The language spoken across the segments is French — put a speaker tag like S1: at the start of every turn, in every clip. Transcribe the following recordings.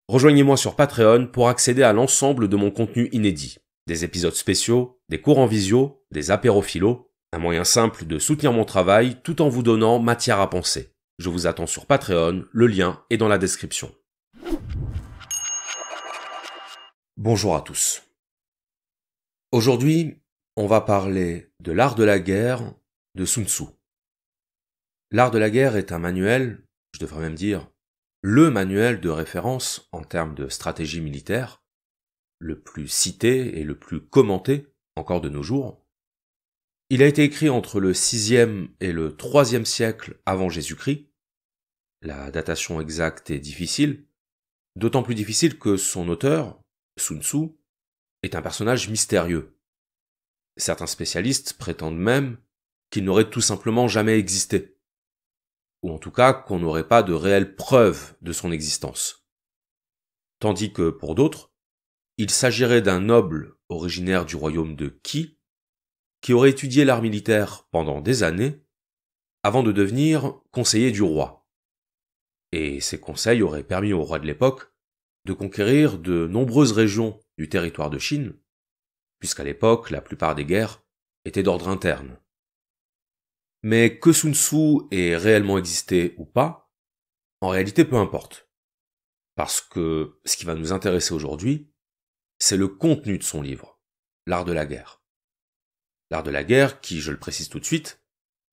S1: Rejoignez-moi sur Patreon pour accéder à l'ensemble de mon contenu inédit. Des épisodes spéciaux, des cours en visio, des apéros philo, un moyen simple de soutenir mon travail tout en vous donnant matière à penser. Je vous attends sur Patreon, le lien est dans la description. Bonjour à tous. Aujourd'hui, on va parler de l'art de la guerre de Sun Tzu. L'art de la guerre est un manuel, je devrais même dire, le manuel de référence en termes de stratégie militaire, le plus cité et le plus commenté encore de nos jours. Il a été écrit entre le 6e et le 3e siècle avant Jésus-Christ. La datation exacte est difficile, d'autant plus difficile que son auteur, Sun Tzu, est un personnage mystérieux. Certains spécialistes prétendent même qu'il n'aurait tout simplement jamais existé, ou en tout cas qu'on n'aurait pas de réelles preuves de son existence. Tandis que pour d'autres, il s'agirait d'un noble originaire du royaume de Qi, qui aurait étudié l'art militaire pendant des années, avant de devenir conseiller du roi. Et ces conseils auraient permis au roi de l'époque de conquérir de nombreuses régions du territoire de Chine, puisqu'à l'époque, la plupart des guerres étaient d'ordre interne. Mais que Sun Tzu ait réellement existé ou pas, en réalité peu importe. Parce que ce qui va nous intéresser aujourd'hui, c'est le contenu de son livre, L'art de la guerre. L'art de la guerre, qui, je le précise tout de suite,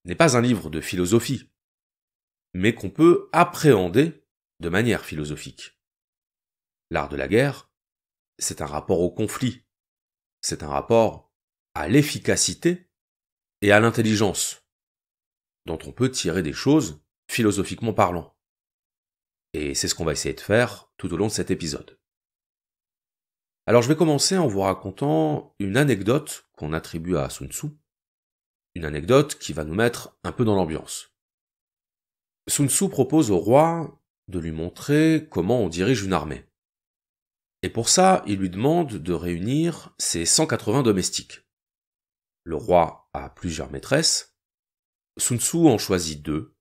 S1: n'est pas un livre de philosophie, mais qu'on peut appréhender de manière philosophique. L'art de la guerre, c'est un rapport au conflit, c'est un rapport à l'efficacité et à l'intelligence, dont on peut tirer des choses philosophiquement parlant. Et c'est ce qu'on va essayer de faire tout au long de cet épisode. Alors je vais commencer en vous racontant une anecdote qu'on attribue à Sun Tzu, une anecdote qui va nous mettre un peu dans l'ambiance. Sun Tzu propose au roi de lui montrer comment on dirige une armée. Et pour ça, il lui demande de réunir ses 180 domestiques. Le roi a plusieurs maîtresses, Sun Tzu en choisit 2,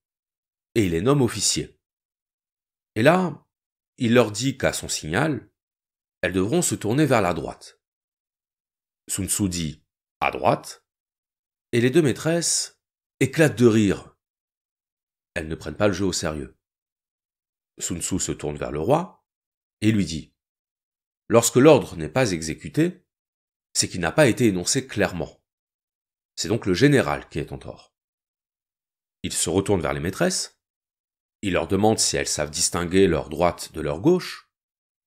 S1: et il les nomme officiers. Et là, il leur dit qu'à son signal, elles devront se tourner vers la droite. Sun Tzu dit « à droite », et les 2 maîtresses éclatent de rire. Elles ne prennent pas le jeu au sérieux. Sun Tzu se tourne vers le roi et lui dit « lorsque l'ordre n'est pas exécuté, c'est qu'il n'a pas été énoncé clairement. C'est donc le général qui est en tort. » Il se retourne vers les maîtresses, il leur demande si elles savent distinguer leur droite de leur gauche.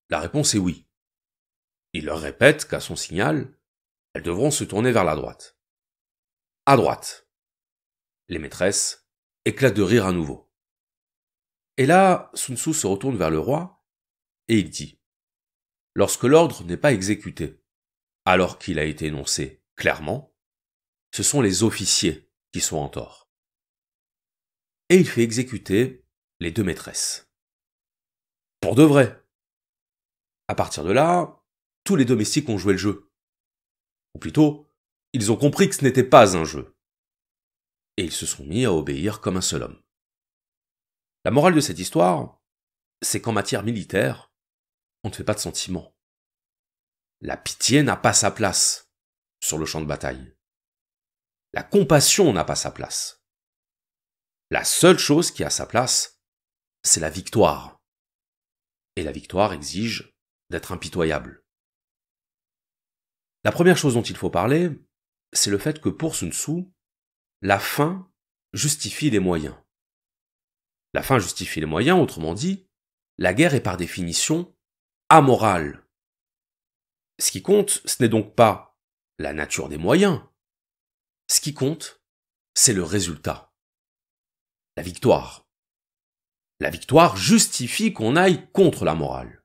S1: La réponse est oui. Il leur répète qu'à son signal, elles devront se tourner vers la droite. À droite. Les maîtresses éclatent de rire à nouveau. Et là, Sun Tzu se retourne vers le roi et il dit « lorsque l'ordre n'est pas exécuté, alors qu'il a été énoncé clairement, ce sont les officiers qui sont en tort. » Et il fait exécuter les 2 maîtresses. Pour de vrai. À partir de là, tous les domestiques ont joué le jeu. Ou plutôt, ils ont compris que ce n'était pas un jeu. Et ils se sont mis à obéir comme un seul homme. La morale de cette histoire, c'est qu'en matière militaire, on ne fait pas de sentiments. La pitié n'a pas sa place sur le champ de bataille. La compassion n'a pas sa place. La seule chose qui a sa place, c'est la victoire. Et la victoire exige d'être impitoyable. La première chose dont il faut parler, c'est le fait que pour Sun Tzu, la fin justifie les moyens. La fin justifie les moyens, autrement dit, la guerre est par définition amorale. Ce qui compte, ce n'est donc pas la nature des moyens. Ce qui compte, c'est le résultat. La victoire. La victoire justifie qu'on aille contre la morale.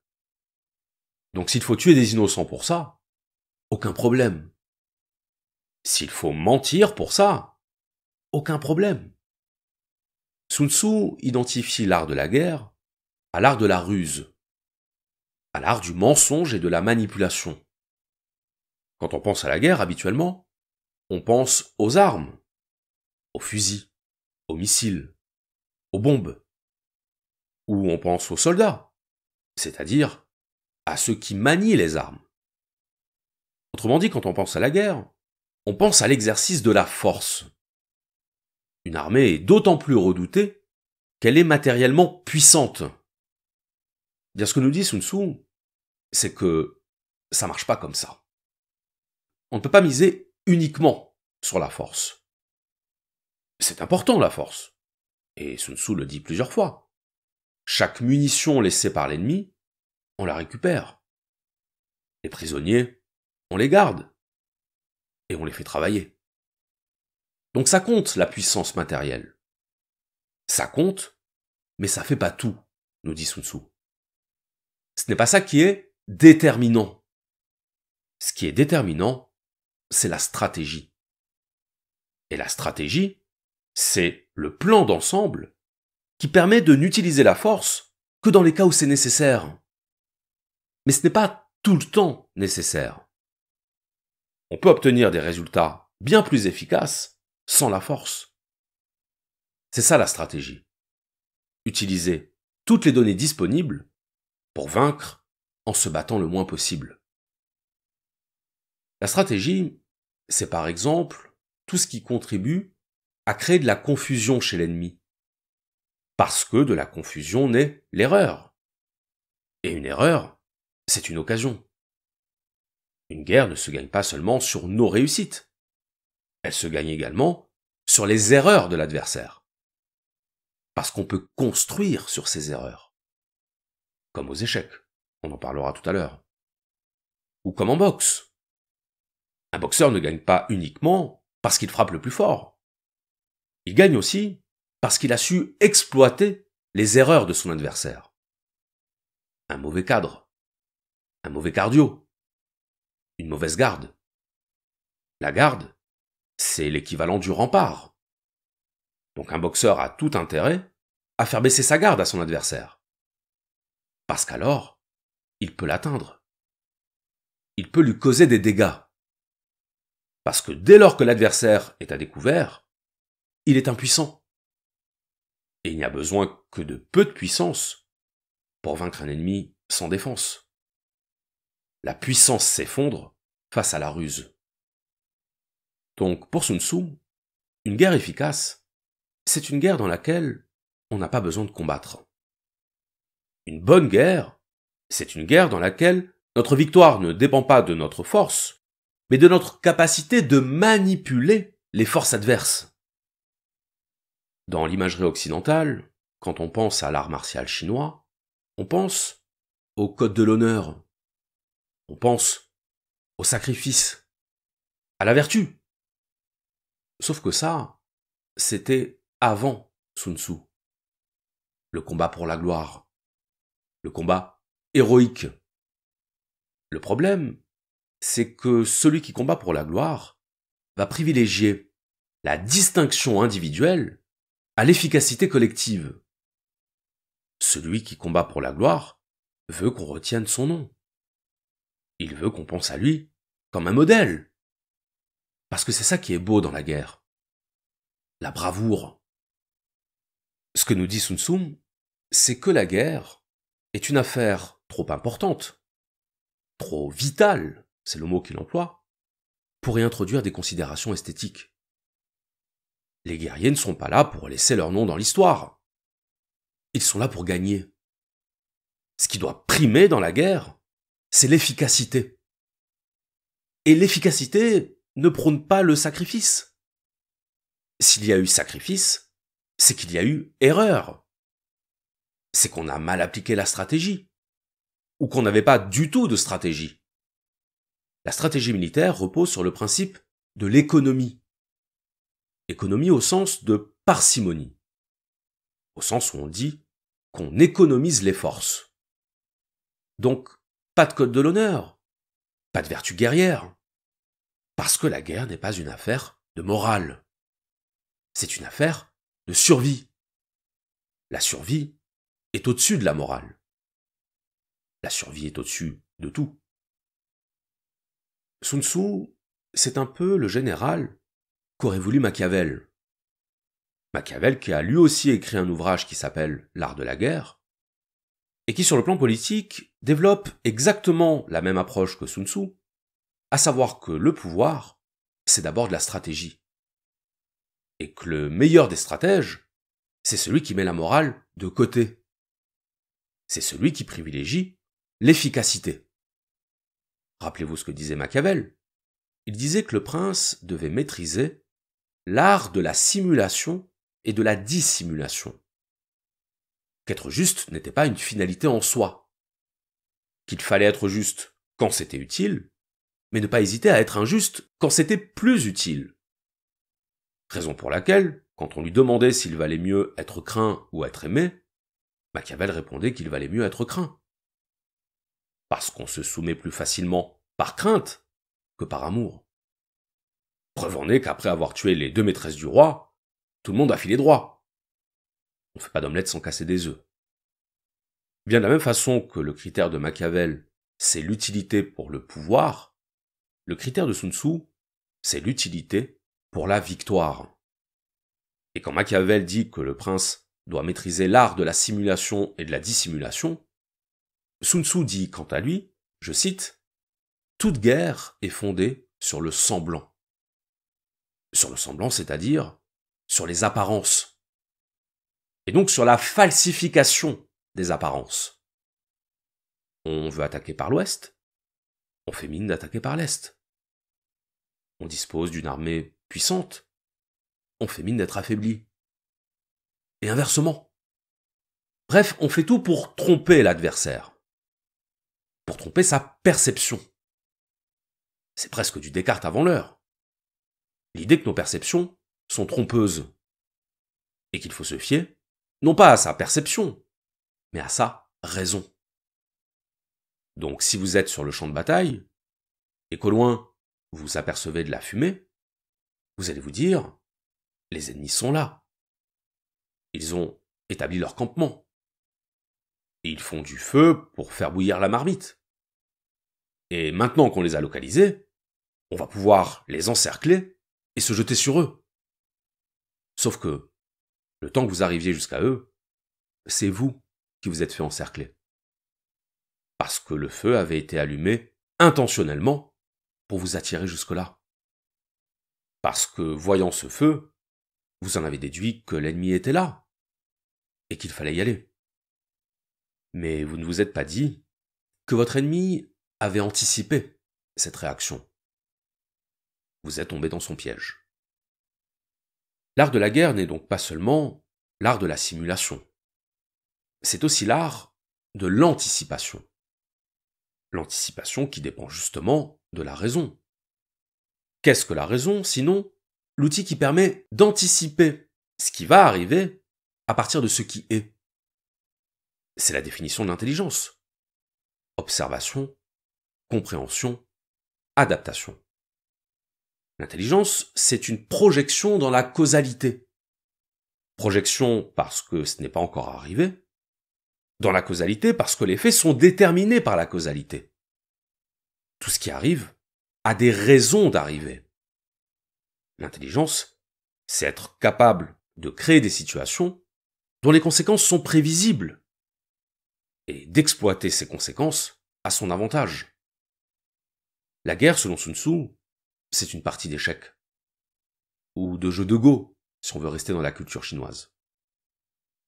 S1: Donc s'il faut tuer des innocents pour ça, aucun problème. S'il faut mentir pour ça, aucun problème. Sun Tzu identifie l'art de la guerre à l'art de la ruse, à l'art du mensonge et de la manipulation. Quand on pense à la guerre, habituellement, on pense aux armes, aux fusils, aux missiles, aux bombes. Ou on pense aux soldats, c'est-à-dire à ceux qui manient les armes. Autrement dit, quand on pense à la guerre, on pense à l'exercice de la force. Une armée est d'autant plus redoutée qu'elle est matériellement puissante. Bien, ce que nous dit Sun Tzu, c'est que ça marche pas comme ça. On ne peut pas miser uniquement sur la force. C'est important, la force. Et Sun Tzu le dit plusieurs fois. Chaque munition laissée par l'ennemi, on la récupère. Les prisonniers, on les garde. Et on les fait travailler. Donc ça compte, la puissance matérielle. Ça compte, mais ça fait pas tout, nous dit Sun Tzu. Ce n'est pas ça qui est déterminant. Ce qui est déterminant, c'est la stratégie. Et la stratégie, c'est le plan d'ensemble qui permet de n'utiliser la force que dans les cas où c'est nécessaire. Mais ce n'est pas tout le temps nécessaire. On peut obtenir des résultats bien plus efficaces sans la force. C'est ça la stratégie. Utiliser toutes les données disponibles pour vaincre en se battant le moins possible. La stratégie, c'est par exemple tout ce qui contribue à créer de la confusion chez l'ennemi. Parce que de la confusion naît l'erreur. Et une erreur, c'est une occasion. Une guerre ne se gagne pas seulement sur nos réussites. Elle se gagne également sur les erreurs de l'adversaire. Parce qu'on peut construire sur ces erreurs. Comme aux échecs, on en parlera tout à l'heure. Ou comme en boxe. Un boxeur ne gagne pas uniquement parce qu'il frappe le plus fort. Il gagne aussi parce qu'il a su exploiter les erreurs de son adversaire. Un mauvais cadre, un mauvais cardio, une mauvaise garde. La garde, c'est l'équivalent du rempart. Donc un boxeur a tout intérêt à faire baisser sa garde à son adversaire. Parce qu'alors, il peut l'atteindre. Il peut lui causer des dégâts. Parce que dès lors que l'adversaire est à découvert, il est impuissant. Et il n'y a besoin que de peu de puissance pour vaincre un ennemi sans défense. La puissance s'effondre face à la ruse. Donc, pour Sun Tzu, une guerre efficace, c'est une guerre dans laquelle on n'a pas besoin de combattre. Une bonne guerre, c'est une guerre dans laquelle notre victoire ne dépend pas de notre force, mais de notre capacité de manipuler les forces adverses. Dans l'imagerie occidentale, quand on pense à l'art martial chinois, on pense au code de l'honneur, on pense au sacrifice, à la vertu. Sauf que ça, c'était avant Sun Tzu. Le combat pour la gloire, le combat héroïque. Le problème, c'est que celui qui combat pour la gloire va privilégier la distinction individuelle à l'efficacité collective. Celui qui combat pour la gloire veut qu'on retienne son nom. Il veut qu'on pense à lui comme un modèle. Parce que c'est ça qui est beau dans la guerre. La bravoure. Ce que nous dit Sun Tzu, c'est que la guerre est une affaire trop importante, trop vitale, c'est le mot qu'il emploie, pour y introduire des considérations esthétiques. Les guerriers ne sont pas là pour laisser leur nom dans l'histoire. Ils sont là pour gagner. Ce qui doit primer dans la guerre, c'est l'efficacité. Et l'efficacité ne prône pas le sacrifice. S'il y a eu sacrifice, c'est qu'il y a eu erreur. C'est qu'on a mal appliqué la stratégie, ou qu'on n'avait pas du tout de stratégie. La stratégie militaire repose sur le principe de l'économie. Économie au sens de parcimonie. Au sens où on dit qu'on économise les forces. Donc, pas de code de l'honneur, pas de vertu guerrière. Parce que la guerre n'est pas une affaire de morale. C'est une affaire de survie. La survie est au-dessus de la morale. La survie est au-dessus de tout. Sun Tzu, c'est un peu le général qu'aurait voulu Machiavel. Machiavel qui a lui aussi écrit un ouvrage qui s'appelle L'art de la guerre, et qui sur le plan politique développe exactement la même approche que Sun Tzu, à savoir que le pouvoir, c'est d'abord de la stratégie. Et que le meilleur des stratèges, c'est celui qui met la morale de côté. C'est celui qui privilégie l'efficacité. Rappelez-vous ce que disait Machiavel. Il disait que le prince devait maîtriser l'art de la simulation et de la dissimulation. Qu'être juste n'était pas une finalité en soi. Qu'il fallait être juste quand c'était utile, mais ne pas hésiter à être injuste quand c'était plus utile. Raison pour laquelle, quand on lui demandait s'il valait mieux être craint ou être aimé, Machiavel répondait qu'il valait mieux être craint. Parce qu'on se soumet plus facilement par crainte que par amour. Preuve en est qu'après avoir tué les 2 maîtresses du roi, tout le monde a filé droit. On ne fait pas d'omelette sans casser des œufs. Bien de la même façon que le critère de Machiavel, c'est l'utilité pour le pouvoir, le critère de Sun Tzu, c'est l'utilité pour la victoire. Et quand Machiavel dit que le prince doit maîtriser l'art de la simulation et de la dissimulation, Sun Tzu dit quant à lui, je cite, « Toute guerre est fondée sur le semblant. » Sur le semblant, c'est-à-dire sur les apparences. Et donc sur la falsification des apparences. On veut attaquer par l'ouest, on fait mine d'attaquer par l'est. On dispose d'une armée puissante, on fait mine d'être affaibli. Et inversement. Bref, on fait tout pour tromper l'adversaire. Pour tromper sa perception. C'est presque du Descartes avant l'heure. L'idée que nos perceptions sont trompeuses. Et qu'il faut se fier, non pas à sa perception, mais à sa raison. Donc si vous êtes sur le champ de bataille, et qu'au loin, vous apercevez de la fumée, vous allez vous dire, les ennemis sont là. Ils ont établi leur campement. Et ils font du feu pour faire bouillir la marmite. Et maintenant qu'on les a localisés, on va pouvoir les encercler et se jeter sur eux. Sauf que, le temps que vous arriviez jusqu'à eux, c'est vous qui vous êtes fait encercler. Parce que le feu avait été allumé intentionnellement pour vous attirer jusque-là. Parce que, voyant ce feu, vous en avez déduit que l'ennemi était là, et qu'il fallait y aller. Mais vous ne vous êtes pas dit que votre ennemi avait anticipé cette réaction. Vous êtes tombé dans son piège. L'art de la guerre n'est donc pas seulement l'art de la simulation. C'est aussi l'art de l'anticipation. L'anticipation qui dépend justement de la raison. Qu'est-ce que la raison, sinon l'outil qui permet d'anticiper ce qui va arriver à partir de ce qui est? C'est la définition de l'intelligence. Observation, compréhension, adaptation. L'intelligence, c'est une projection dans la causalité. Projection parce que ce n'est pas encore arrivé. Dans la causalité parce que les faits sont déterminés par la causalité. Tout ce qui arrive a des raisons d'arriver. L'intelligence, c'est être capable de créer des situations dont les conséquences sont prévisibles et d'exploiter ces conséquences à son avantage. La guerre, selon Sun Tzu, c'est une partie d'échecs. Ou de jeu de Go, si on veut rester dans la culture chinoise.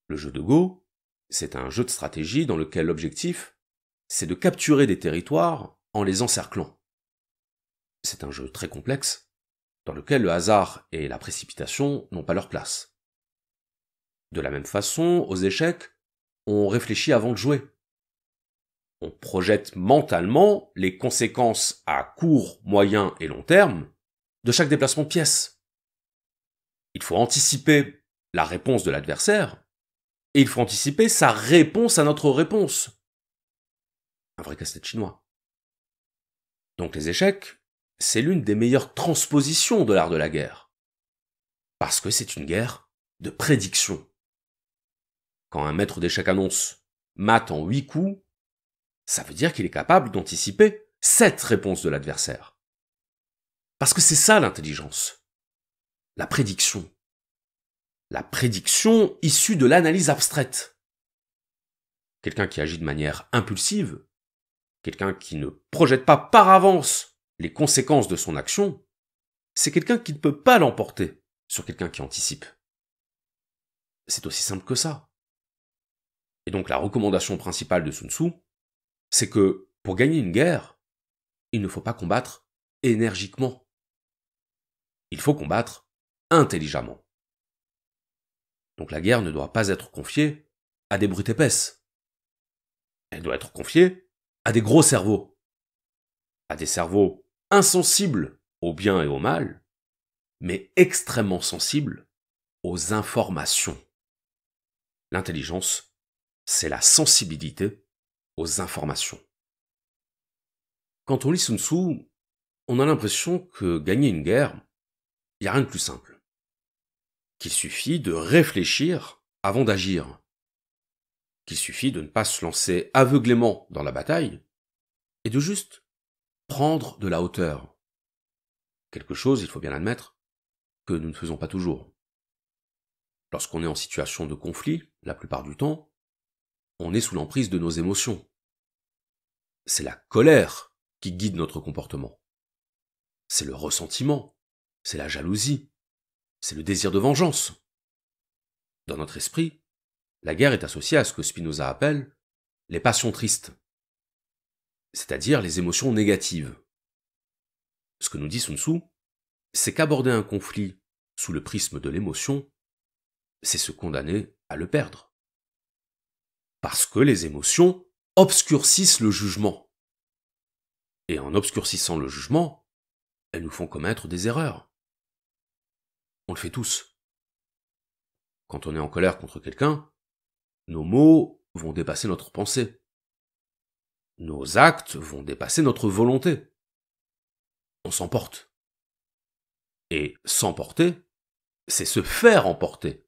S1: Le jeu de Go, c'est un jeu de stratégie dans lequel l'objectif, c'est de capturer des territoires en les encerclant. C'est un jeu très complexe, dans lequel le hasard et la précipitation n'ont pas leur place. De la même façon, aux échecs, on réfléchit avant de jouer. On projette mentalement les conséquences à court, moyen et long terme de chaque déplacement de pièce. Il faut anticiper la réponse de l'adversaire et il faut anticiper sa réponse à notre réponse. Un vrai casse-tête chinois. Donc les échecs, c'est l'une des meilleures transpositions de l'art de la guerre. Parce que c'est une guerre de prédiction. Quand un maître d'échecs annonce « mat en 8 coups », ça veut dire qu'il est capable d'anticiper 7 réponses de l'adversaire. Parce que c'est ça l'intelligence. La prédiction. La prédiction issue de l'analyse abstraite. quelqu'un qui agit de manière impulsive, quelqu'un qui ne projette pas par avance les conséquences de son action, c'est quelqu'un qui ne peut pas l'emporter sur quelqu'un qui anticipe. C'est aussi simple que ça. Et donc la recommandation principale de Sun Tzu, c'est que pour gagner une guerre, il ne faut pas combattre énergiquement. Il faut combattre intelligemment. Donc la guerre ne doit pas être confiée à des brutes épaisses. Elle doit être confiée à des gros cerveaux. À des cerveaux insensibles au bien et au mal, mais extrêmement sensibles aux informations. L'intelligence, c'est la sensibilité aux informations. Quand on lit Sun Tzu, on a l'impression que gagner une guerre, il n'y a rien de plus simple. Qu'il suffit de réfléchir avant d'agir. Qu'il suffit de ne pas se lancer aveuglément dans la bataille et de juste prendre de la hauteur. Quelque chose, il faut bien l'admettre, que nous ne faisons pas toujours. Lorsqu'on est en situation de conflit, la plupart du temps, on est sous l'emprise de nos émotions. C'est la colère qui guide notre comportement. C'est le ressentiment, c'est la jalousie, c'est le désir de vengeance. Dans notre esprit, la guerre est associée à ce que Spinoza appelle les passions tristes, c'est-à-dire les émotions négatives. Ce que nous dit Sun Tzu, c'est qu'aborder un conflit sous le prisme de l'émotion, c'est se condamner à le perdre. Parce que les émotions obscurcissent le jugement. Et en obscurcissant le jugement, elles nous font commettre des erreurs. On le fait tous. Quand on est en colère contre quelqu'un, nos mots vont dépasser notre pensée. Nos actes vont dépasser notre volonté. On s'emporte. Et s'emporter, c'est se faire emporter.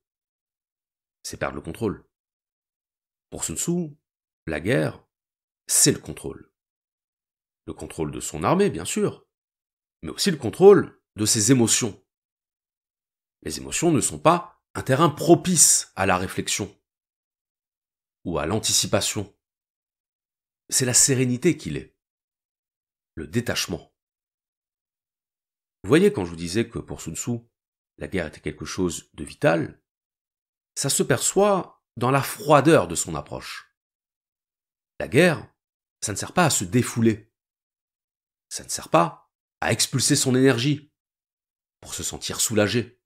S1: C'est perdre le contrôle. Pour Sun Tzu, la guerre, c'est le contrôle. Le contrôle de son armée, bien sûr, mais aussi le contrôle de ses émotions. Les émotions ne sont pas un terrain propice à la réflexion ou à l'anticipation. C'est la sérénité qu'il est, le détachement. Vous voyez, quand je vous disais que pour Sun Tzu, la guerre était quelque chose de vital, ça se perçoit dans la froideur de son approche. La guerre, ça ne sert pas à se défouler. Ça ne sert pas à expulser son énergie pour se sentir soulagé.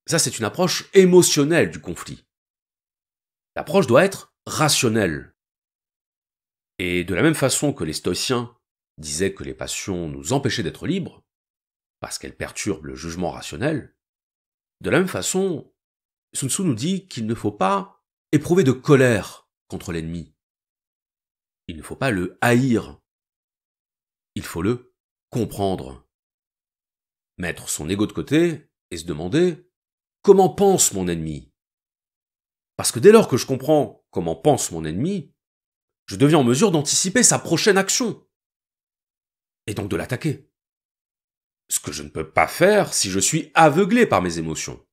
S1: Ça, c'est une approche émotionnelle du conflit. L'approche doit être rationnelle. Et de la même façon que les stoïciens disaient que les passions nous empêchaient d'être libres, parce qu'elles perturbent le jugement rationnel, de la même façon, Sun Tzu nous dit qu'il ne faut pas éprouver de colère contre l'ennemi. Il ne faut pas le haïr. Il faut le comprendre. Mettre son ego de côté et se demander comment pense mon ennemi. Parce que dès lors que je comprends comment pense mon ennemi, je deviens en mesure d'anticiper sa prochaine action. Et donc de l'attaquer. Ce que je ne peux pas faire si je suis aveuglé par mes émotions.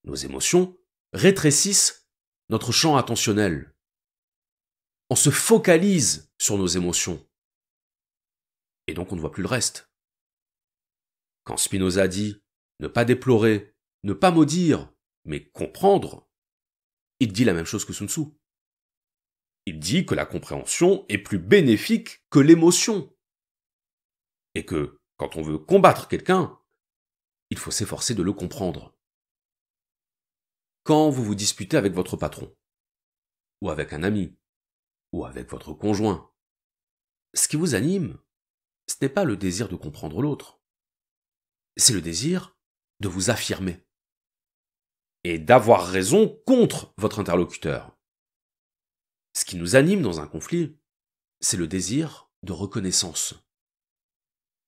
S1: Nos émotions rétrécissent notre champ attentionnel. On se focalise sur nos émotions. Et donc on ne voit plus le reste. Quand Spinoza dit ne pas déplorer, ne pas maudire, mais comprendre, il dit la même chose que Sun Tzu. Il dit que la compréhension est plus bénéfique que l'émotion. Et que, quand on veut combattre quelqu'un, il faut s'efforcer de le comprendre. Quand vous vous disputez avec votre patron, ou avec un ami, ou avec votre conjoint, ce qui vous anime, ce n'est pas le désir de comprendre l'autre. C'est le désir de vous affirmer. Et d'avoir raison contre votre interlocuteur. Ce qui nous anime dans un conflit, c'est le désir de reconnaissance.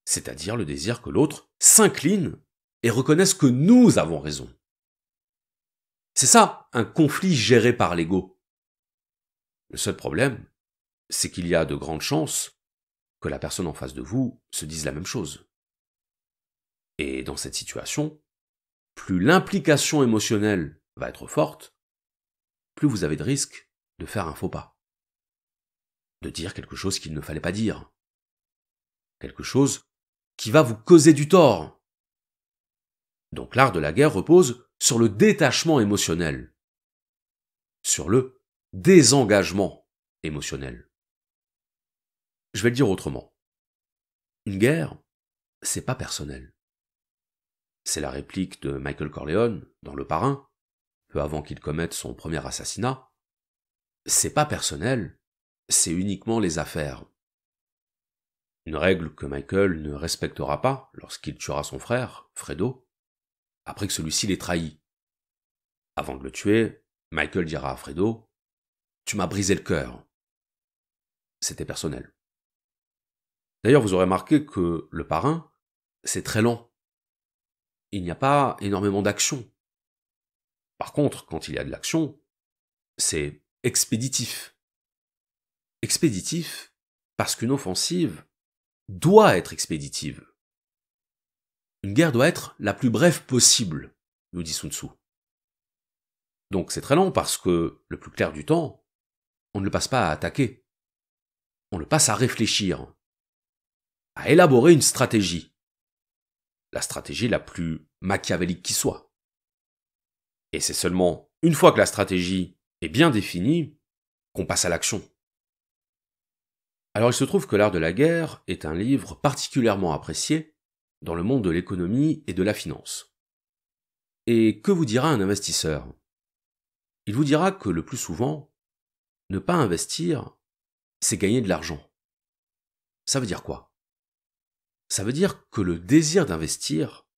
S1: C'est-à-dire le désir que l'autre s'incline et reconnaisse que nous avons raison. C'est ça, un conflit géré par l'ego. Le seul problème, c'est qu'il y a de grandes chances que la personne en face de vous se dise la même chose. Et dans cette situation, plus l'implication émotionnelle va être forte, plus vous avez de risques de faire un faux pas, de dire quelque chose qu'il ne fallait pas dire, quelque chose qui va vous causer du tort. Donc l'art de la guerre repose sur le détachement émotionnel, sur le désengagement émotionnel. Je vais le dire autrement. Une guerre, c'est pas personnel. C'est la réplique de Michael Corleone dans Le Parrain, peu avant qu'il commette son premier assassinat. C'est pas personnel, c'est uniquement les affaires. Une règle que Michael ne respectera pas lorsqu'il tuera son frère, Fredo, après que celui-ci l'ait trahi. Avant de le tuer, Michael dira à Fredo « Tu m'as brisé le cœur ». C'était personnel. D'ailleurs, vous aurez remarqué que Le Parrain, c'est très lent. Il n'y a pas énormément d'action. Par contre, quand il y a de l'action, c'est expéditif. Expéditif parce qu'une offensive doit être expéditive. Une guerre doit être la plus brève possible, nous dit Sun Tzu. Donc c'est très lent parce que, le plus clair du temps, on ne le passe pas à attaquer. On le passe à réfléchir, à élaborer une stratégie. La stratégie la plus machiavélique qui soit. Et c'est seulement une fois que la stratégie est bien définie qu'on passe à l'action. Alors il se trouve que l'art de la guerre est un livre particulièrement apprécié dans le monde de l'économie et de la finance. Et que vous dira un investisseur ? Il vous dira que le plus souvent, ne pas investir, c'est gagner de l'argent. Ça veut dire quoi ? Ça veut dire que le désir d'investir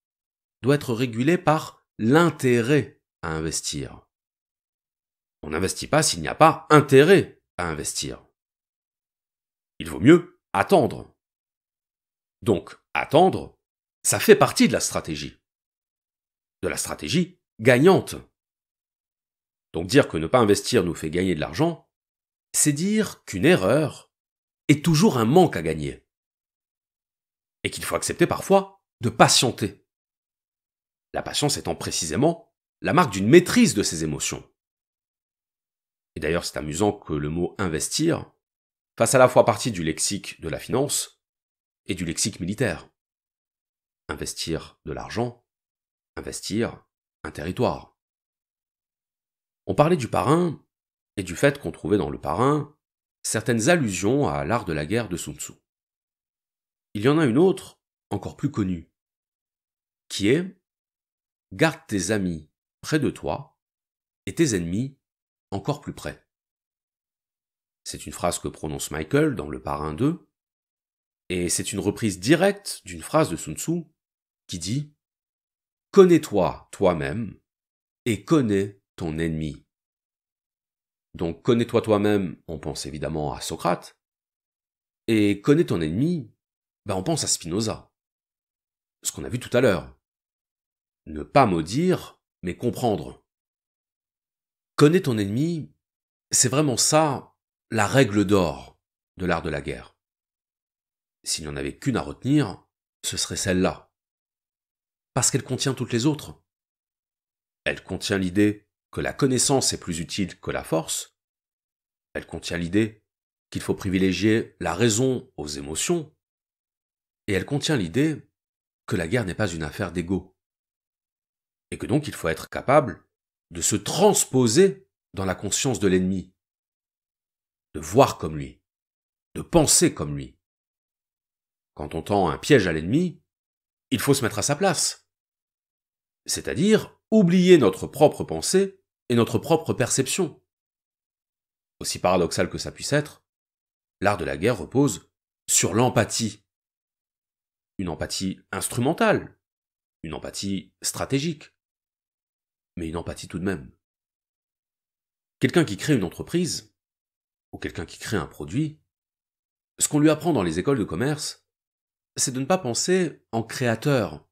S1: doit être régulé par l'intérêt à investir. On n'investit pas s'il n'y a pas intérêt à investir. Il vaut mieux attendre. Donc, attendre, ça fait partie de la stratégie. De la stratégie gagnante. Donc dire que ne pas investir nous fait gagner de l'argent, c'est dire qu'une erreur est toujours un manque à gagner. Et qu'il faut accepter parfois de patienter. La patience étant précisément la marque d'une maîtrise de ses émotions. Et d'ailleurs, c'est amusant que le mot investir fasse à la fois partie du lexique de la finance et du lexique militaire. Investir de l'argent, investir un territoire. On parlait du Parrain et du fait qu'on trouvait dans le Parrain certaines allusions à l'art de la guerre de Sun Tzu. Il y en a une autre, encore plus connue, qui est « Garde tes amis près de toi et tes ennemis encore plus près ». C'est une phrase que prononce Michael dans Le Parrain 2, et c'est une reprise directe d'une phrase de Sun Tzu qui dit « Connais-toi toi-même et connais ton ennemi ». Donc connais-toi toi-même, on pense évidemment à Socrate, et connais ton ennemi, on pense à Spinoza. Ce qu'on a vu tout à l'heure. Ne pas maudire, mais comprendre. Connais ton ennemi, c'est vraiment ça, la règle d'or de l'art de la guerre. S'il n'y en avait qu'une à retenir, ce serait celle-là. Parce qu'elle contient toutes les autres. Elle contient l'idée que la connaissance est plus utile que la force. Elle contient l'idée qu'il faut privilégier la raison aux émotions. Et elle contient l'idée que la guerre n'est pas une affaire d'ego. Et que donc il faut être capable de se transposer dans la conscience de l'ennemi, de voir comme lui, de penser comme lui. Quand on tend un piège à l'ennemi, il faut se mettre à sa place. C'est-à-dire oublier notre propre pensée et notre propre perception. Aussi paradoxal que ça puisse être, l'art de la guerre repose sur l'empathie. Une empathie instrumentale, une empathie stratégique, mais une empathie tout de même. Quelqu'un qui crée une entreprise, ou quelqu'un qui crée un produit, ce qu'on lui apprend dans les écoles de commerce, c'est de ne pas penser en créateur,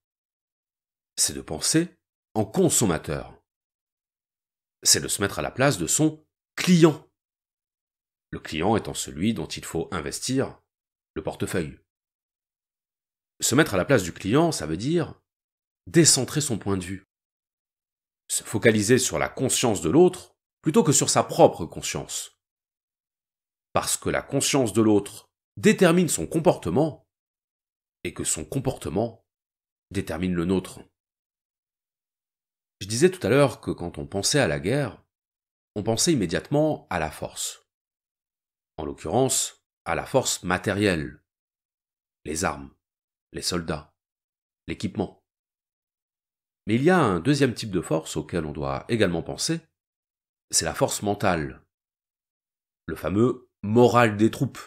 S1: c'est de penser en consommateur. C'est de se mettre à la place de son client. Le client étant celui dont il faut investir le portefeuille. Se mettre à la place du client, ça veut dire décentrer son point de vue. Se focaliser sur la conscience de l'autre plutôt que sur sa propre conscience. Parce que la conscience de l'autre détermine son comportement, et que son comportement détermine le nôtre. Je disais tout à l'heure que quand on pensait à la guerre, on pensait immédiatement à la force. En l'occurrence, à la force matérielle. Les armes, les soldats, l'équipement. Mais il y a un deuxième type de force auquel on doit également penser, c'est la force mentale. Le fameux moral des troupes.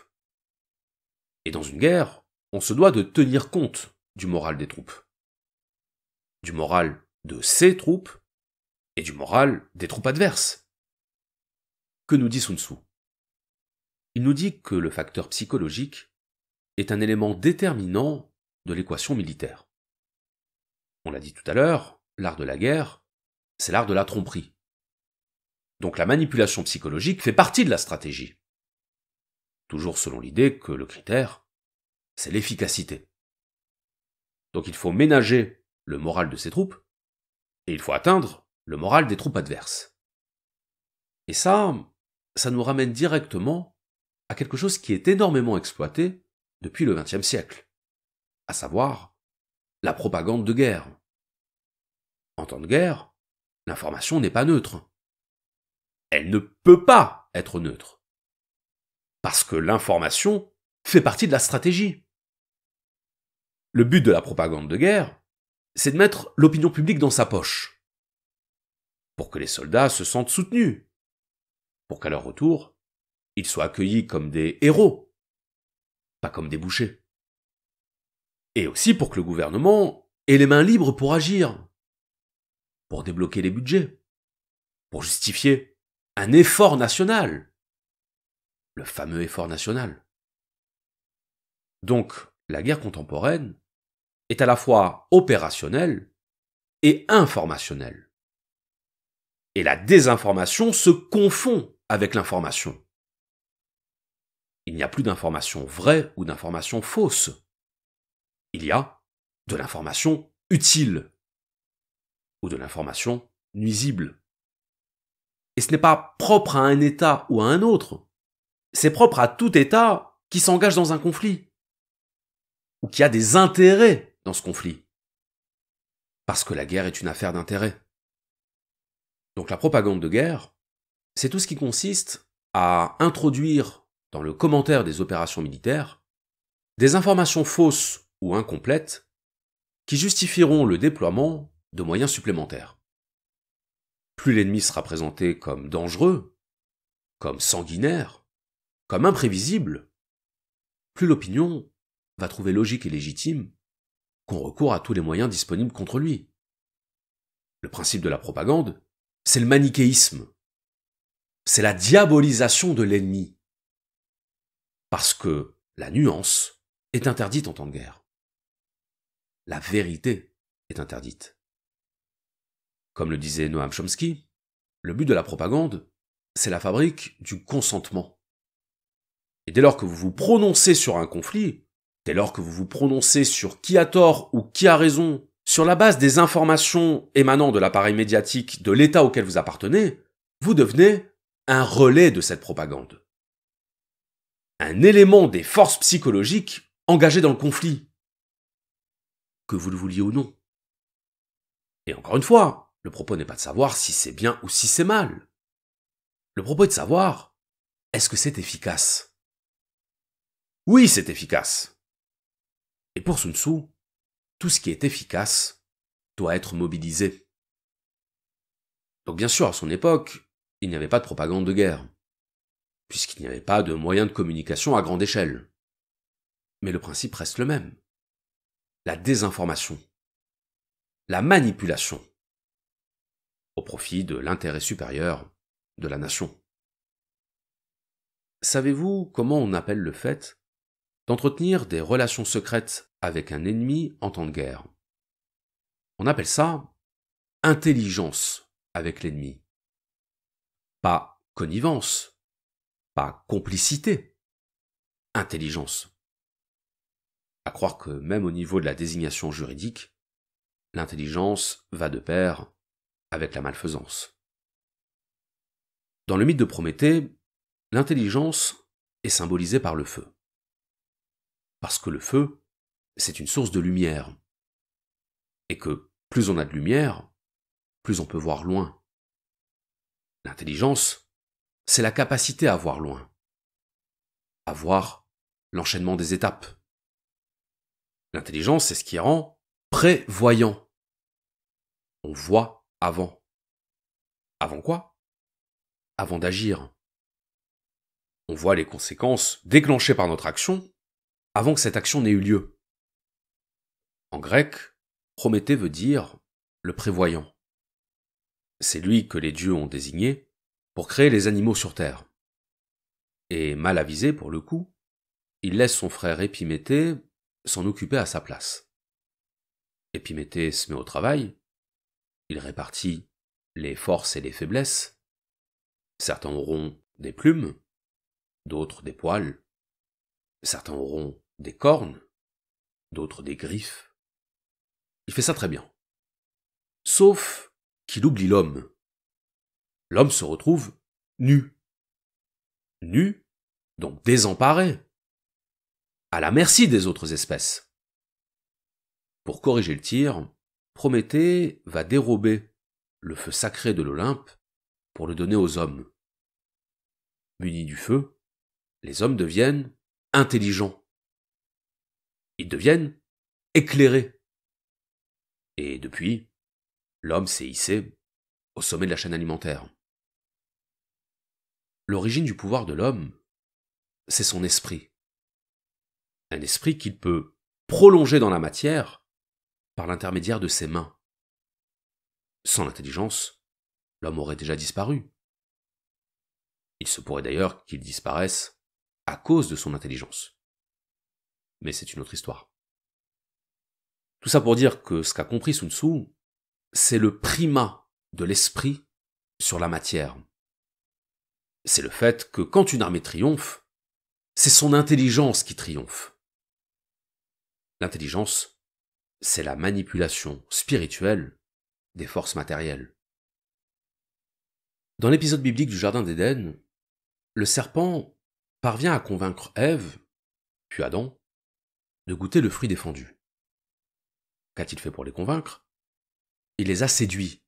S1: Et dans une guerre, on se doit de tenir compte du moral des troupes. Du moral de ses troupes et du moral des troupes adverses. Que nous dit Sun Tzu? Il nous dit que le facteur psychologique est un élément déterminant de l'équation militaire. On l'a dit tout à l'heure, l'art de la guerre, c'est l'art de la tromperie. Donc la manipulation psychologique fait partie de la stratégie. Toujours selon l'idée que le critère, c'est l'efficacité. Donc il faut ménager le moral de ses troupes, et il faut atteindre le moral des troupes adverses. Et ça nous ramène directement à quelque chose qui est énormément exploité depuis le XXe siècle, à savoir la propagande de guerre. En temps de guerre, l'information n'est pas neutre. Elle ne peut pas être neutre. Parce que l'information fait partie de la stratégie. Le but de la propagande de guerre, c'est de mettre l'opinion publique dans sa poche. Pour que les soldats se sentent soutenus. Pour qu'à leur retour, ils soient accueillis comme des héros, pas comme des bouchers. Et aussi pour que le gouvernement ait les mains libres pour agir, pour débloquer les budgets, pour justifier un effort national, le fameux effort national. Donc, la guerre contemporaine est à la fois opérationnelle et informationnelle. Et la désinformation se confond avec l'information. Il n'y a plus d'information vraie ou d'information fausse. Il y a de l'information utile ou de l'information nuisible. Et ce n'est pas propre à un État ou à un autre. C'est propre à tout État qui s'engage dans un conflit ou qui a des intérêts dans ce conflit. Parce que la guerre est une affaire d'intérêt. Donc la propagande de guerre, c'est tout ce qui consiste à introduire dans le commentaire des opérations militaires des informations fausses ou incomplètes qui justifieront le déploiement de moyens supplémentaires. Plus l'ennemi sera présenté comme dangereux, comme sanguinaire, comme imprévisible, plus l'opinion va trouver logique et légitime qu'on recourt à tous les moyens disponibles contre lui. Le principe de la propagande, c'est le manichéisme. C'est la diabolisation de l'ennemi. Parce que la nuance est interdite en temps de guerre. La vérité est interdite. Comme le disait Noam Chomsky, le but de la propagande, c'est la fabrique du consentement. Et dès lors que vous vous prononcez sur un conflit, dès lors que vous vous prononcez sur qui a tort ou qui a raison, sur la base des informations émanant de l'appareil médiatique de l'État auquel vous appartenez, vous devenez un relais de cette propagande. Un élément des forces psychologiques engagées dans le conflit. Que vous le vouliez ou non. Et encore une fois, le propos n'est pas de savoir si c'est bien ou si c'est mal. Le propos est de savoir, est-ce que c'est efficace? Oui, c'est efficace. Et pour Sun Tzu, tout ce qui est efficace doit être mobilisé. Donc bien sûr, à son époque, il n'y avait pas de propagande de guerre, puisqu'il n'y avait pas de moyens de communication à grande échelle. Mais le principe reste le même. La désinformation, la manipulation, au profit de l'intérêt supérieur de la nation. Savez-vous comment on appelle le fait d'entretenir des relations secrètes avec un ennemi en temps de guerre? On appelle ça intelligence avec l'ennemi. Pas connivence, pas complicité, intelligence. À croire que même au niveau de la désignation juridique, l'intelligence va de pair avec la malfaisance. Dans le mythe de Prométhée, l'intelligence est symbolisée par le feu. Parce que le feu, c'est une source de lumière. Et que plus on a de lumière, plus on peut voir loin. L'intelligence, c'est la capacité à voir loin. À voir l'enchaînement des étapes. L'intelligence, c'est ce qui rend prévoyant. On voit avant. Avant quoi? Avant d'agir. On voit les conséquences déclenchées par notre action avant que cette action n'ait eu lieu. En grec, Prométhée veut dire le prévoyant. C'est lui que les dieux ont désigné pour créer les animaux sur Terre. Et mal avisé pour le coup, il laisse son frère Épiméthée s'en occuper à sa place. Épiméthée se met au travail, il répartit les forces et les faiblesses. Certains auront des plumes, d'autres des poils. Certains auront des cornes, d'autres des griffes. Il fait ça très bien. Sauf qu'il oublie l'homme. L'homme se retrouve nu. Nu, donc désemparé, à la merci des autres espèces. Pour corriger le tir, Prométhée va dérober le feu sacré de l'Olympe pour le donner aux hommes. Munis du feu, les hommes deviennent intelligents. Ils deviennent éclairés. Et depuis, l'homme s'est hissé au sommet de la chaîne alimentaire. L'origine du pouvoir de l'homme, c'est son esprit. Un esprit qu'il peut prolonger dans la matière par l'intermédiaire de ses mains. Sans l'intelligence, l'homme aurait déjà disparu. Il se pourrait d'ailleurs qu'il disparaisse à cause de son intelligence. Mais c'est une autre histoire. Tout ça pour dire que ce qu'a compris Sun Tzu, c'est le primat de l'esprit sur la matière. C'est le fait que quand une armée triomphe, c'est son intelligence qui triomphe. L'intelligence, c'est la manipulation spirituelle des forces matérielles. Dans l'épisode biblique du Jardin d'Éden, le serpent parvient à convaincre Ève, puis Adam, de goûter le fruit défendu. Qu'a-t-il fait pour les convaincre? Il les a séduits.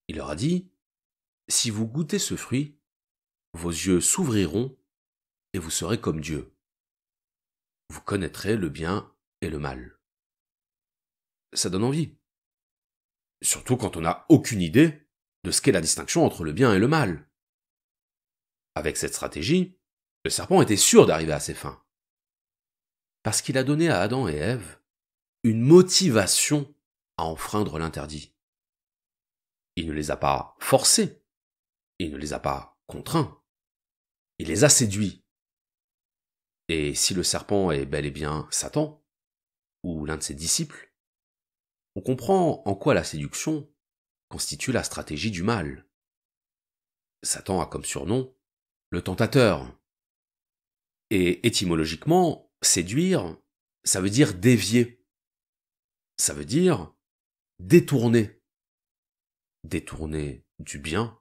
S1: Il leur a dit, « Si vous goûtez ce fruit, vos yeux s'ouvriront et vous serez comme Dieu. Vous connaîtrez le bien et le mal. » Ça donne envie. Surtout quand on n'a aucune idée de ce qu'est la distinction entre le bien et le mal. Avec cette stratégie, le serpent était sûr d'arriver à ses fins. Parce qu'il a donné à Adam et Ève une motivation à enfreindre l'interdit. Il ne les a pas forcés, il ne les a pas contraints, il les a séduits. Et si le serpent est bel et bien Satan, ou l'un de ses disciples, on comprend en quoi la séduction constitue la stratégie du mal. Satan a comme surnom le tentateur. Et étymologiquement, séduire, ça veut dire dévier. Ça veut dire détourner. Détourner du bien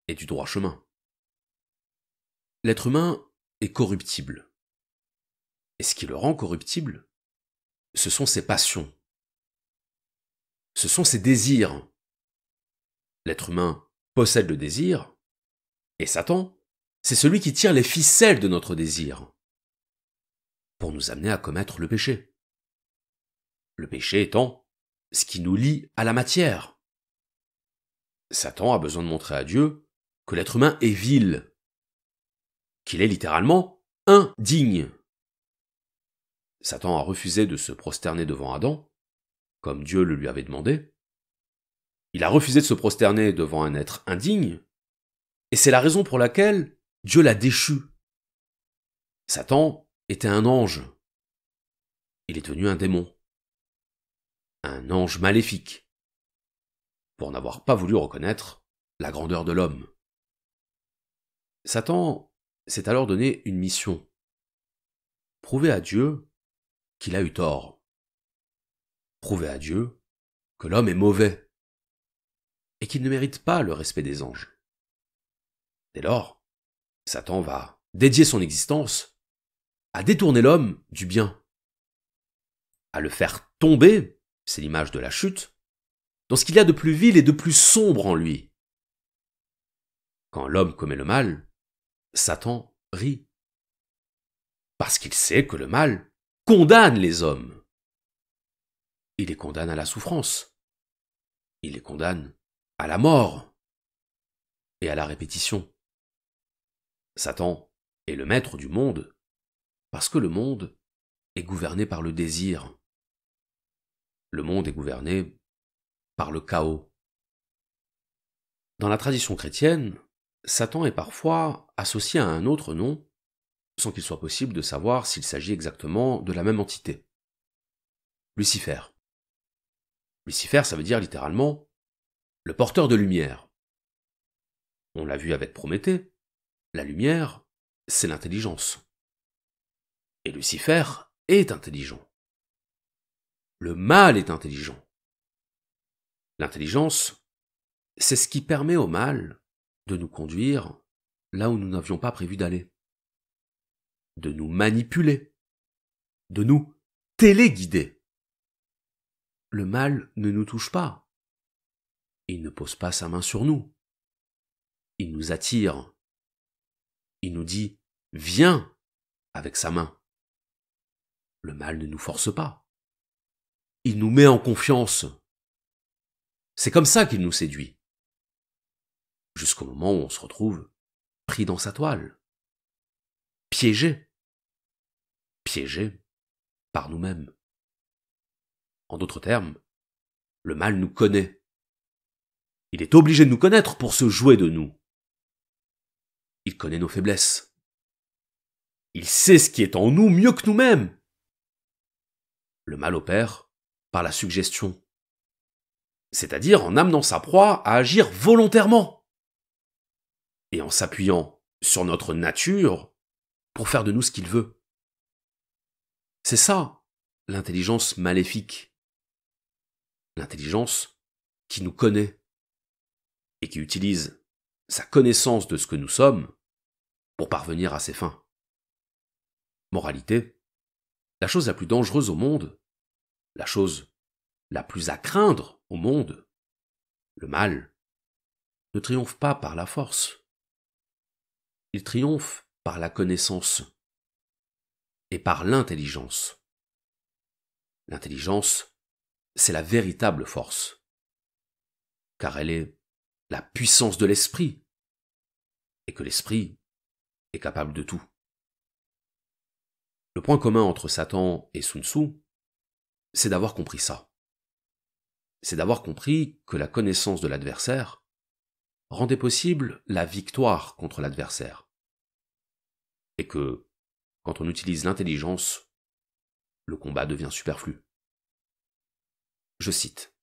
S1: et du droit chemin. L'être humain est corruptible. Et ce qui le rend corruptible, ce sont ses passions. Ce sont ses désirs. L'être humain possède le désir, et Satan, c'est celui qui tire les ficelles de notre désir pour nous amener à commettre le péché. Le péché étant ce qui nous lie à la matière. Satan a besoin de montrer à Dieu que l'être humain est vil, qu'il est littéralement indigne. Satan a refusé de se prosterner devant Adam, comme Dieu le lui avait demandé. Il a refusé de se prosterner devant un être indigne, et c'est la raison pour laquelle Dieu l'a déchu. Satan était un ange. Il est devenu un démon. Un ange maléfique, pour n'avoir pas voulu reconnaître la grandeur de l'homme. Satan s'est alors donné une mission. Prouver à Dieu qu'il a eu tort. Prouver à Dieu que l'homme est mauvais et qu'il ne mérite pas le respect des anges. Dès lors, Satan va dédier son existence à détourner l'homme du bien, à le faire tomber, c'est l'image de la chute, dans ce qu'il y a de plus vil et de plus sombre en lui. Quand l'homme commet le mal, Satan rit, parce qu'il sait que le mal condamne les hommes. Il les condamne à la souffrance, il les condamne à la mort et à la répétition. Satan est le maître du monde parce que le monde est gouverné par le désir. Le monde est gouverné par le chaos. Dans la tradition chrétienne, Satan est parfois associé à un autre nom, sans qu'il soit possible de savoir s'il s'agit exactement de la même entité. Lucifer. Lucifer, ça veut dire littéralement le porteur de lumière. On l'a vu avec Prométhée, la lumière, c'est l'intelligence. Et Lucifer est intelligent. Le mal est intelligent. L'intelligence, c'est ce qui permet au mal de nous conduire là où nous n'avions pas prévu d'aller, de nous manipuler, de nous téléguider. Le mal ne nous touche pas. Il ne pose pas sa main sur nous. Il nous attire. Il nous dit « Viens » avec sa main. Le mal ne nous force pas. Il nous met en confiance. C'est comme ça qu'il nous séduit. Jusqu'au moment où on se retrouve pris dans sa toile. Piégé. Piégé par nous-mêmes. En d'autres termes, le mal nous connaît. Il est obligé de nous connaître pour se jouer de nous. Il connaît nos faiblesses. Il sait ce qui est en nous mieux que nous-mêmes. Le mal opère par la suggestion, c'est-à-dire en amenant sa proie à agir volontairement et en s'appuyant sur notre nature pour faire de nous ce qu'il veut. C'est ça, l'intelligence maléfique. L'intelligence qui nous connaît et qui utilise sa connaissance de ce que nous sommes pour parvenir à ses fins. Moralité, la chose la plus dangereuse au monde, la chose la plus à craindre au monde, le mal, ne triomphe pas par la force. Il triomphe par la connaissance et par l'intelligence. L'intelligence, c'est la véritable force, car elle est la puissance de l'esprit, et que l'esprit est capable de tout. Le point commun entre Satan et Sun Tzu, c'est d'avoir compris ça. C'est d'avoir compris que la connaissance de l'adversaire rendait possible la victoire contre l'adversaire. Et que, quand on utilise l'intelligence, le combat devient superflu. Je cite.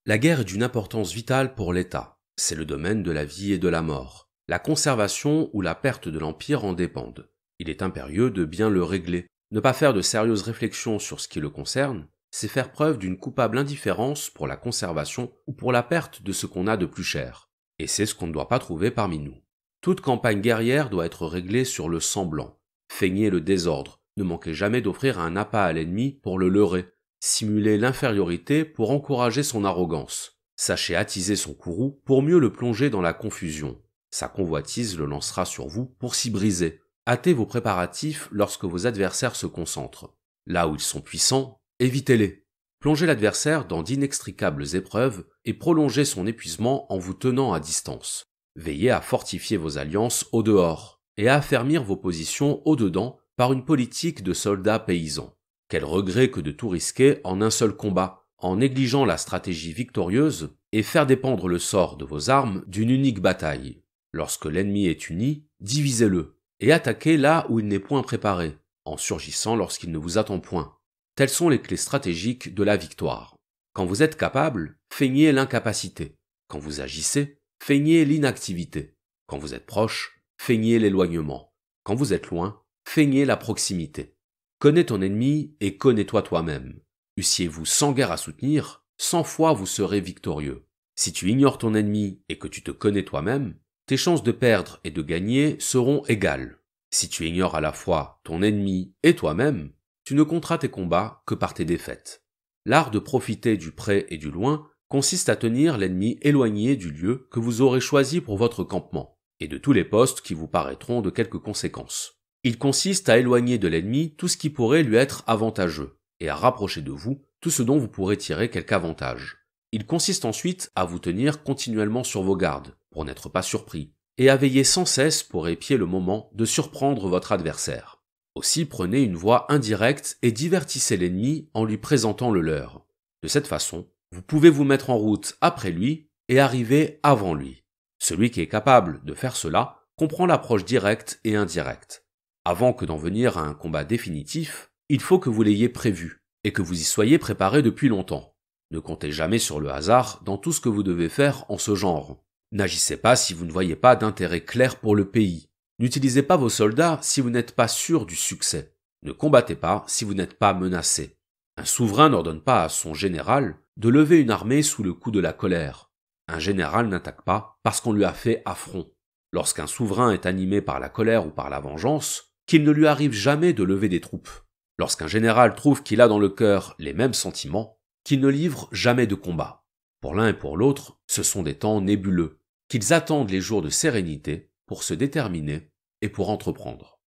S1: La guerre est d'une importance vitale pour l'État. C'est le domaine de la vie et de la mort. La conservation ou la perte de l'Empire en dépendent. Il est impérieux de bien le régler. Ne pas faire de sérieuses réflexions sur ce qui le concerne, c'est faire preuve d'une coupable indifférence pour la conservation ou pour la perte de ce qu'on a de plus cher. Et c'est ce qu'on ne doit pas trouver parmi nous. Toute campagne guerrière doit être réglée sur le semblant. Feignez le désordre. Ne manquez jamais d'offrir un appât à l'ennemi pour le leurrer. Simulez l'infériorité pour encourager son arrogance. Sachez attiser son courroux pour mieux le plonger dans la confusion. Sa convoitise le lancera sur vous pour s'y briser. Hâtez vos préparatifs lorsque vos adversaires se concentrent. Là où ils sont puissants, évitez-les. Plongez l'adversaire dans d'inextricables épreuves et prolongez son épuisement en vous tenant à distance. Veillez à fortifier vos alliances au dehors et à affermir vos positions au dedans par une politique de soldats paysans. Quel regret que de tout risquer en un seul combat, en négligeant la stratégie victorieuse et faire dépendre le sort de vos armes d'une unique bataille. Lorsque l'ennemi est uni, divisez-le et attaquez là où il n'est point préparé, en surgissant lorsqu'il ne vous attend point. Telles sont les clés stratégiques de la victoire. Quand vous êtes capable, feignez l'incapacité. Quand vous agissez, feignez l'inactivité. Quand vous êtes proche, feignez l'éloignement. Quand vous êtes loin, feignez la proximité. Connais ton ennemi et connais-toi toi-même. Eussiez-vous 100 guerres à soutenir, 100 fois vous serez victorieux. Si tu ignores ton ennemi et que tu te connais toi-même, tes chances de perdre et de gagner seront égales. Si tu ignores à la fois ton ennemi et toi-même, tu ne compteras tes combats que par tes défaites. L'art de profiter du près et du loin consiste à tenir l'ennemi éloigné du lieu que vous aurez choisi pour votre campement, et de tous les postes qui vous paraîtront de quelque conséquence. Il consiste à éloigner de l'ennemi tout ce qui pourrait lui être avantageux, et à rapprocher de vous tout ce dont vous pourrez tirer quelque avantage. Il consiste ensuite à vous tenir continuellement sur vos gardes, pour n'être pas surpris, et à veiller sans cesse pour épier le moment de surprendre votre adversaire. Aussi prenez une voie indirecte et divertissez l'ennemi en lui présentant le leur. De cette façon, vous pouvez vous mettre en route après lui et arriver avant lui. Celui qui est capable de faire cela comprend l'approche directe et indirecte. Avant que d'en venir à un combat définitif, il faut que vous l'ayez prévu et que vous y soyez préparé depuis longtemps. Ne comptez jamais sur le hasard dans tout ce que vous devez faire en ce genre. N'agissez pas si vous ne voyez pas d'intérêt clair pour le pays. N'utilisez pas vos soldats si vous n'êtes pas sûr du succès. Ne combattez pas si vous n'êtes pas menacé. Un souverain n'ordonne pas à son général de lever une armée sous le coup de la colère. Un général n'attaque pas parce qu'on lui a fait affront. Lorsqu'un souverain est animé par la colère ou par la vengeance, qu'il ne lui arrive jamais de lever des troupes. Lorsqu'un général trouve qu'il a dans le cœur les mêmes sentiments, qu'il ne livre jamais de combat. Pour l'un et pour l'autre, ce sont des temps nébuleux, qu'ils attendent les jours de sérénité pour se déterminer et pour entreprendre.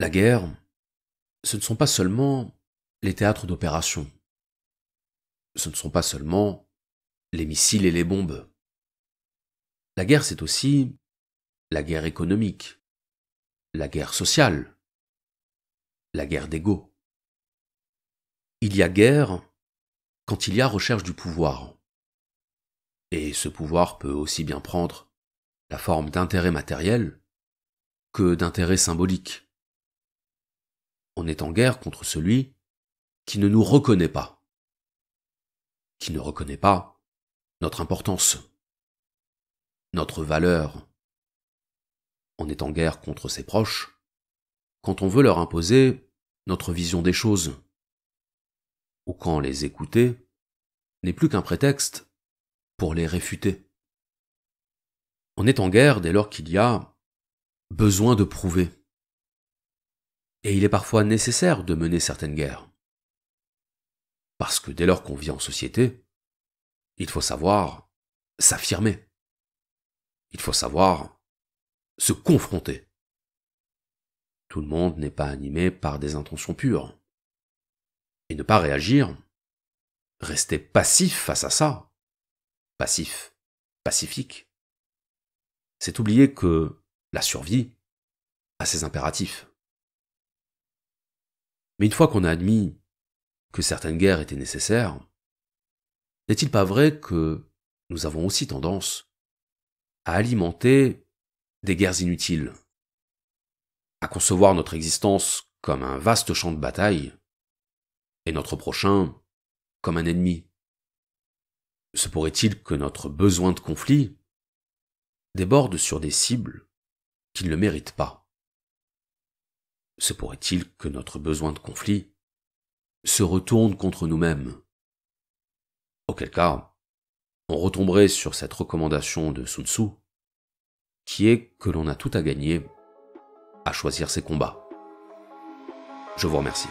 S1: La guerre, ce ne sont pas seulement les théâtres d'opération. Ce ne sont pas seulement les missiles et les bombes. La guerre, c'est aussi la guerre économique, la guerre sociale, la guerre d'ego. Il y a guerre quand il y a recherche du pouvoir. Et ce pouvoir peut aussi bien prendre la forme d'intérêt matériel que d'intérêt symbolique. On est en guerre contre celui qui ne nous reconnaît pas, qui ne reconnaît pas notre importance, notre valeur. On est en guerre contre ses proches quand on veut leur imposer notre vision des choses, ou quand les écouter n'est plus qu'un prétexte pour les réfuter. On est en guerre dès lors qu'il y a besoin de prouver. Et il est parfois nécessaire de mener certaines guerres. Parce que dès lors qu'on vit en société, il faut savoir s'affirmer. Il faut savoir se confronter. Tout le monde n'est pas animé par des intentions pures. Et ne pas réagir, rester passif face à ça, passif, pacifique, c'est oublier que la survie a ses impératifs. Mais une fois qu'on a admis que certaines guerres étaient nécessaires, n'est-il pas vrai que nous avons aussi tendance à alimenter des guerres inutiles, à concevoir notre existence comme un vaste champ de bataille et notre prochain comme un ennemi? Se pourrait-il que notre besoin de conflit déborde sur des cibles qui ne le méritent pas? Se pourrait-il que notre besoin de conflit se retourne contre nous-mêmes? Auquel cas, on retomberait sur cette recommandation de Sun Tzu, qui est que l'on a tout à gagner à choisir ses combats. Je vous remercie.